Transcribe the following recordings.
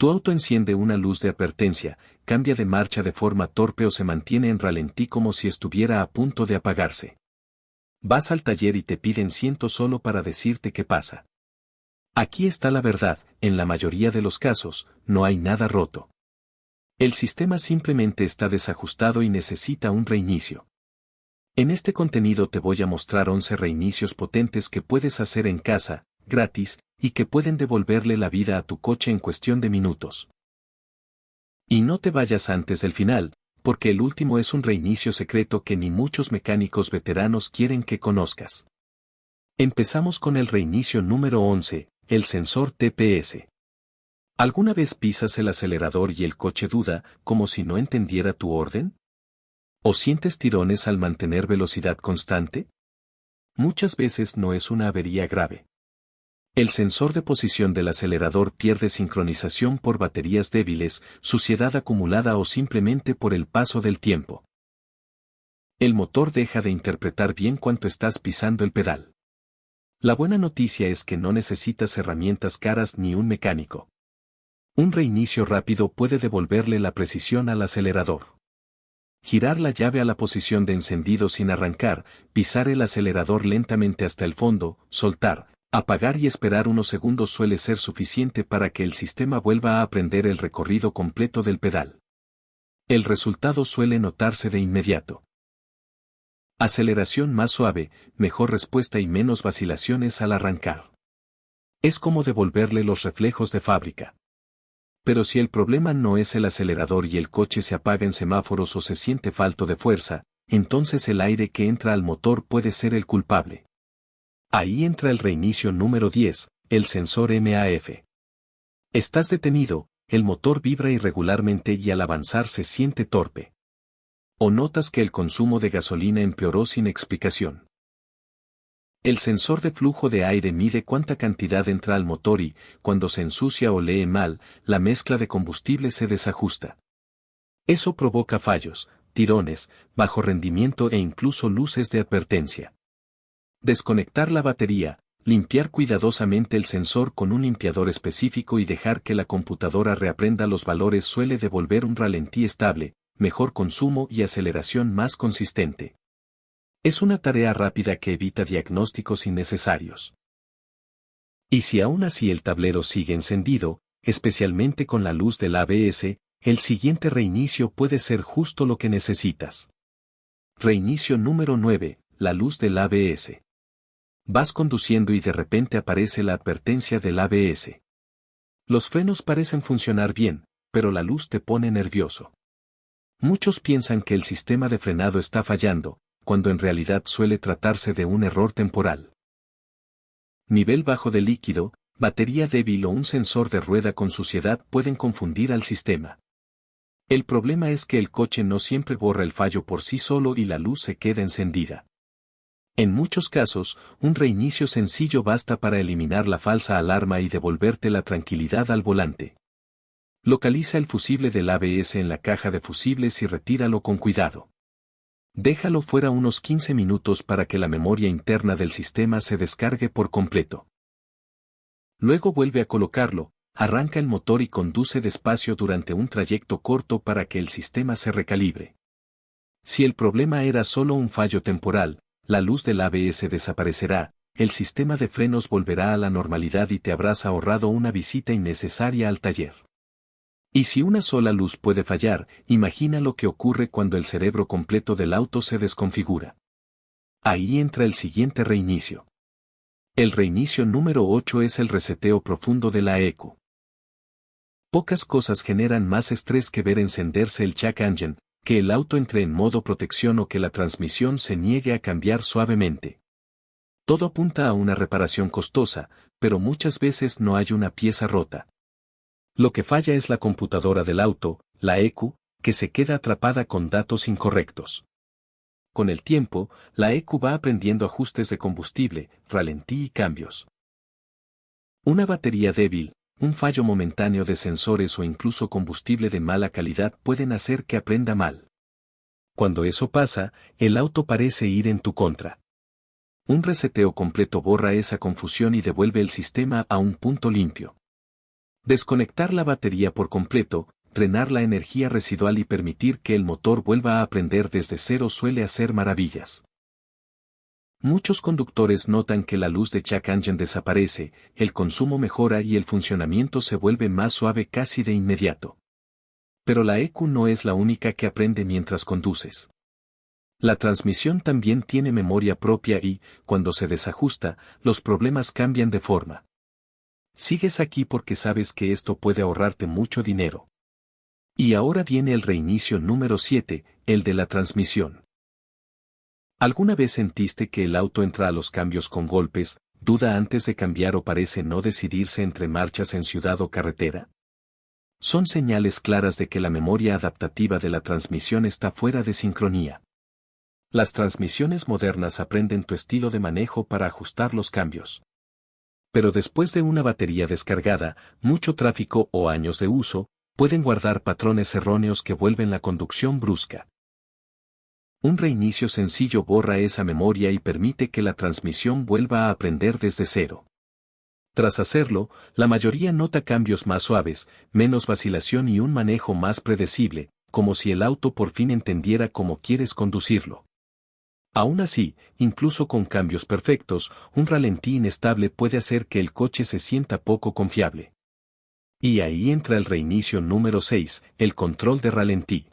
Tu auto enciende una luz de advertencia, cambia de marcha de forma torpe o se mantiene en ralentí como si estuviera a punto de apagarse. Vas al taller y te piden ciento solo para decirte qué pasa. Aquí está la verdad, en la mayoría de los casos, no hay nada roto. El sistema simplemente está desajustado y necesita un reinicio. En este contenido te voy a mostrar 11 reinicios potentes que puedes hacer en casa, gratis, y que pueden devolverle la vida a tu coche en cuestión de minutos. Y no te vayas antes del final, porque el último es un reinicio secreto que ni muchos mecánicos veteranos quieren que conozcas. Empezamos con el reinicio número 11, el sensor TPS. ¿Alguna vez pisas el acelerador y el coche duda, como si no entendiera tu orden? ¿O sientes tirones al mantener velocidad constante? Muchas veces no es una avería grave. El sensor de posición del acelerador pierde sincronización por baterías débiles, suciedad acumulada o simplemente por el paso del tiempo. El motor deja de interpretar bien cuánto estás pisando el pedal. La buena noticia es que no necesitas herramientas caras ni un mecánico. Un reinicio rápido puede devolverle la precisión al acelerador. Girar la llave a la posición de encendido sin arrancar, pisar el acelerador lentamente hasta el fondo, soltar, apagar y esperar unos segundos suele ser suficiente para que el sistema vuelva a aprender el recorrido completo del pedal. El resultado suele notarse de inmediato. Aceleración más suave, mejor respuesta y menos vacilaciones al arrancar. Es como devolverle los reflejos de fábrica. Pero si el problema no es el acelerador y el coche se apaga en semáforos o se siente falto de fuerza, entonces el aire que entra al motor puede ser el culpable. Ahí entra el reinicio número 10, el sensor MAF. Estás detenido, el motor vibra irregularmente y al avanzar se siente torpe. O notas que el consumo de gasolina empeoró sin explicación. El sensor de flujo de aire mide cuánta cantidad entra al motor y, cuando se ensucia o lee mal, la mezcla de combustible se desajusta. Eso provoca fallos, tirones, bajo rendimiento e incluso luces de advertencia. Desconectar la batería, limpiar cuidadosamente el sensor con un limpiador específico y dejar que la computadora reaprenda los valores suele devolver un ralentí estable, mejor consumo y aceleración más consistente. Es una tarea rápida que evita diagnósticos innecesarios. Y si aún así el tablero sigue encendido, especialmente con la luz del ABS, el siguiente reinicio puede ser justo lo que necesitas. Reinicio número 9, la luz del ABS. Vas conduciendo y de repente aparece la advertencia del ABS. Los frenos parecen funcionar bien, pero la luz te pone nervioso. Muchos piensan que el sistema de frenado está fallando, cuando en realidad suele tratarse de un error temporal. Nivel bajo de líquido, batería débil o un sensor de rueda con suciedad pueden confundir al sistema. El problema es que el coche no siempre borra el fallo por sí solo y la luz se queda encendida. En muchos casos, un reinicio sencillo basta para eliminar la falsa alarma y devolverte la tranquilidad al volante. Localiza el fusible del ABS en la caja de fusibles y retíralo con cuidado. Déjalo fuera unos 15 minutos para que la memoria interna del sistema se descargue por completo. Luego vuelve a colocarlo, arranca el motor y conduce despacio durante un trayecto corto para que el sistema se recalibre. Si el problema era solo un fallo temporal, la luz del ABS desaparecerá, el sistema de frenos volverá a la normalidad y te habrás ahorrado una visita innecesaria al taller. Y si una sola luz puede fallar, imagina lo que ocurre cuando el cerebro completo del auto se desconfigura. Ahí entra el siguiente reinicio. El reinicio número 8 es el reseteo profundo de la ECU. Pocas cosas generan más estrés que ver encenderse el check engine, que el auto entre en modo protección o que la transmisión se niegue a cambiar suavemente. Todo apunta a una reparación costosa, pero muchas veces no hay una pieza rota. Lo que falla es la computadora del auto, la ECU, que se queda atrapada con datos incorrectos. Con el tiempo, la ECU va aprendiendo ajustes de combustible, ralentí y cambios. Una batería débil, un fallo momentáneo de sensores o incluso combustible de mala calidad pueden hacer que aprenda mal. Cuando eso pasa, el auto parece ir en tu contra. Un reseteo completo borra esa confusión y devuelve el sistema a un punto limpio. Desconectar la batería por completo, drenar la energía residual y permitir que el motor vuelva a aprender desde cero suele hacer maravillas. Muchos conductores notan que la luz de check engine desaparece, el consumo mejora y el funcionamiento se vuelve más suave casi de inmediato. Pero la ECU no es la única que aprende mientras conduces. La transmisión también tiene memoria propia y, cuando se desajusta, los problemas cambian de forma. Sigues aquí porque sabes que esto puede ahorrarte mucho dinero. Y ahora viene el reinicio número 7, el de la transmisión. ¿Alguna vez sentiste que el auto entra a los cambios con golpes, duda antes de cambiar o parece no decidirse entre marchas en ciudad o carretera? Son señales claras de que la memoria adaptativa de la transmisión está fuera de sincronía. Las transmisiones modernas aprenden tu estilo de manejo para ajustar los cambios. Pero después de una batería descargada, mucho tráfico o años de uso, pueden guardar patrones erróneos que vuelven la conducción brusca. Un reinicio sencillo borra esa memoria y permite que la transmisión vuelva a aprender desde cero. Tras hacerlo, la mayoría nota cambios más suaves, menos vacilación y un manejo más predecible, como si el auto por fin entendiera cómo quieres conducirlo. Aún así, incluso con cambios perfectos, un ralentí inestable puede hacer que el coche se sienta poco confiable. Y ahí entra el reinicio número 6, el control de ralentí.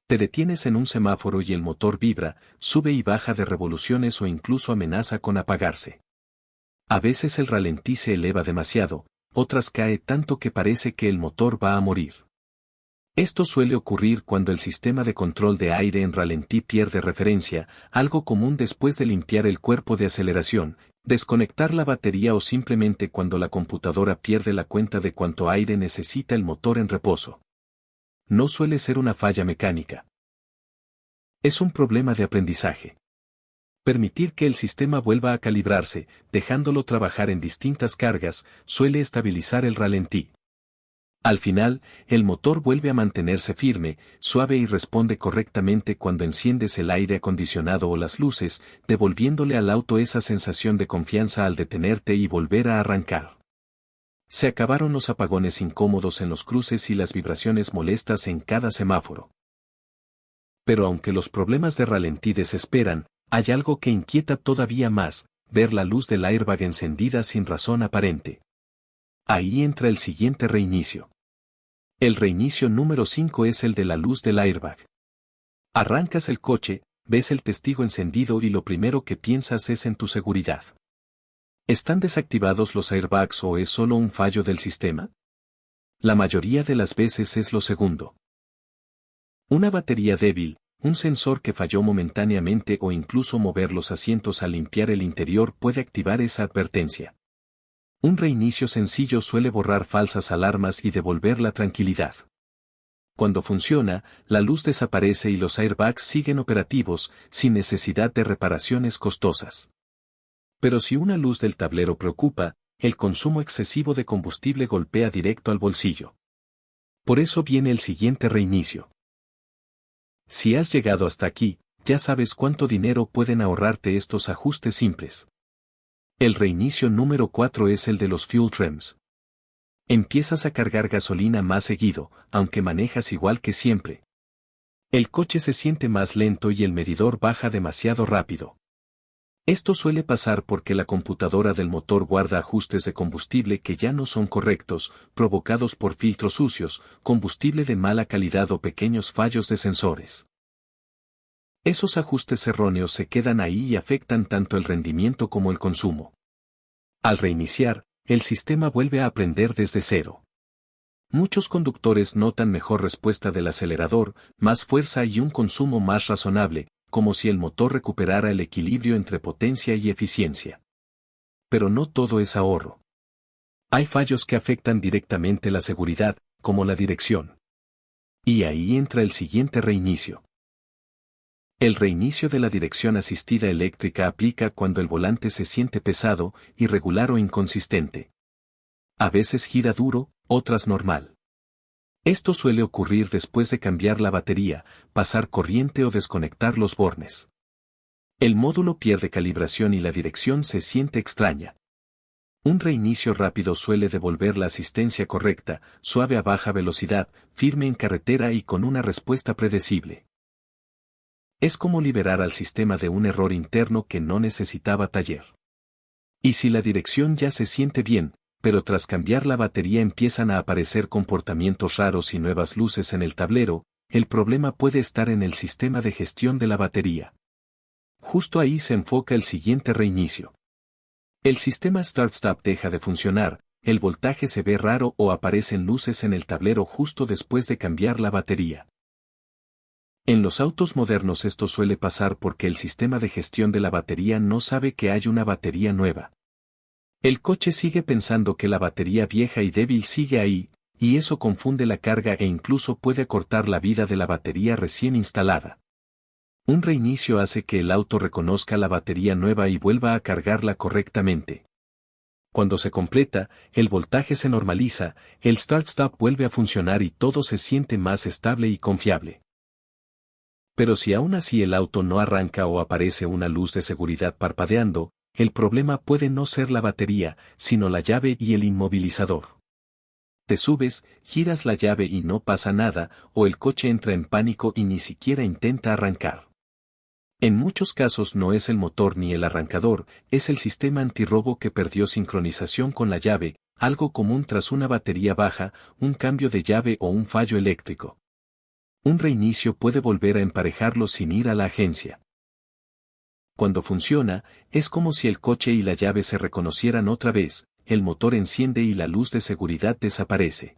Te detienes en un semáforo y el motor vibra, sube y baja de revoluciones o incluso amenaza con apagarse. A veces el ralentí se eleva demasiado, otras cae tanto que parece que el motor va a morir. Esto suele ocurrir cuando el sistema de control de aire en ralentí pierde referencia, algo común después de limpiar el cuerpo de aceleración, desconectar la batería o simplemente cuando la computadora pierde la cuenta de cuánto aire necesita el motor en reposo. No suele ser una falla mecánica. Es un problema de aprendizaje. Permitir que el sistema vuelva a calibrarse, dejándolo trabajar en distintas cargas, suele estabilizar el ralentí. Al final, el motor vuelve a mantenerse firme, suave y responde correctamente cuando enciendes el aire acondicionado o las luces, devolviéndole al auto esa sensación de confianza al detenerte y volver a arrancar. Se acabaron los apagones incómodos en los cruces y las vibraciones molestas en cada semáforo. Pero aunque los problemas de ralentí desesperan, hay algo que inquieta todavía más, ver la luz del airbag encendida sin razón aparente. Ahí entra el siguiente reinicio. El reinicio número 5 es el de la luz del airbag. Arrancas el coche, ves el testigo encendido y lo primero que piensas es en tu seguridad. ¿Están desactivados los airbags o es solo un fallo del sistema? La mayoría de las veces es lo segundo. Una batería débil, un sensor que falló momentáneamente o incluso mover los asientos al limpiar el interior puede activar esa advertencia. Un reinicio sencillo suele borrar falsas alarmas y devolver la tranquilidad. Cuando funciona, la luz desaparece y los airbags siguen operativos, sin necesidad de reparaciones costosas. Pero si una luz del tablero preocupa, el consumo excesivo de combustible golpea directo al bolsillo. Por eso viene el siguiente reinicio. Si has llegado hasta aquí, ya sabes cuánto dinero pueden ahorrarte estos ajustes simples. El reinicio número 4 es el de los fuel trims. Empiezas a cargar gasolina más seguido, aunque manejas igual que siempre. El coche se siente más lento y el medidor baja demasiado rápido. Esto suele pasar porque la computadora del motor guarda ajustes de combustible que ya no son correctos, provocados por filtros sucios, combustible de mala calidad o pequeños fallos de sensores. Esos ajustes erróneos se quedan ahí y afectan tanto el rendimiento como el consumo. Al reiniciar, el sistema vuelve a aprender desde cero. Muchos conductores notan mejor respuesta del acelerador, más fuerza y un consumo más razonable, como si el motor recuperara el equilibrio entre potencia y eficiencia. Pero no todo es ahorro. Hay fallos que afectan directamente la seguridad, como la dirección. Y ahí entra el siguiente reinicio. El reinicio de la dirección asistida eléctrica aplica cuando el volante se siente pesado, irregular o inconsistente. A veces gira duro, otras normal. Esto suele ocurrir después de cambiar la batería, pasar corriente o desconectar los bornes. El módulo pierde calibración y la dirección se siente extraña. Un reinicio rápido suele devolver la asistencia correcta, suave a baja velocidad, firme en carretera y con una respuesta predecible. Es como liberar al sistema de un error interno que no necesitaba taller. Y si la dirección ya se siente bien, pero tras cambiar la batería empiezan a aparecer comportamientos raros y nuevas luces en el tablero, el problema puede estar en el sistema de gestión de la batería. Justo ahí se enfoca el siguiente reinicio. El sistema Start-Stop deja de funcionar, el voltaje se ve raro o aparecen luces en el tablero justo después de cambiar la batería. En los autos modernos esto suele pasar porque el sistema de gestión de la batería no sabe que hay una batería nueva. El coche sigue pensando que la batería vieja y débil sigue ahí, y eso confunde la carga e incluso puede acortar la vida de la batería recién instalada. Un reinicio hace que el auto reconozca la batería nueva y vuelva a cargarla correctamente. Cuando se completa, el voltaje se normaliza, el Start-Stop vuelve a funcionar y todo se siente más estable y confiable. Pero si aún así el auto no arranca o aparece una luz de seguridad parpadeando, el problema puede no ser la batería, sino la llave y el inmovilizador. Te subes, giras la llave y no pasa nada, o el coche entra en pánico y ni siquiera intenta arrancar. En muchos casos no es el motor ni el arrancador, es el sistema antirrobo que perdió sincronización con la llave, algo común tras una batería baja, un cambio de llave o un fallo eléctrico. Un reinicio puede volver a emparejarlo sin ir a la agencia. Cuando funciona, es como si el coche y la llave se reconocieran otra vez, el motor enciende y la luz de seguridad desaparece.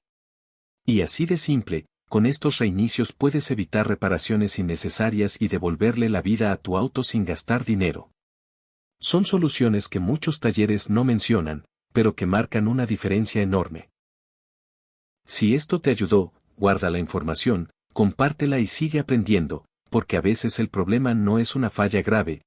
Y así de simple, con estos reinicios puedes evitar reparaciones innecesarias y devolverle la vida a tu auto sin gastar dinero. Son soluciones que muchos talleres no mencionan, pero que marcan una diferencia enorme. Si esto te ayudó, guarda la información, compártela y sigue aprendiendo, porque a veces el problema no es una falla grave,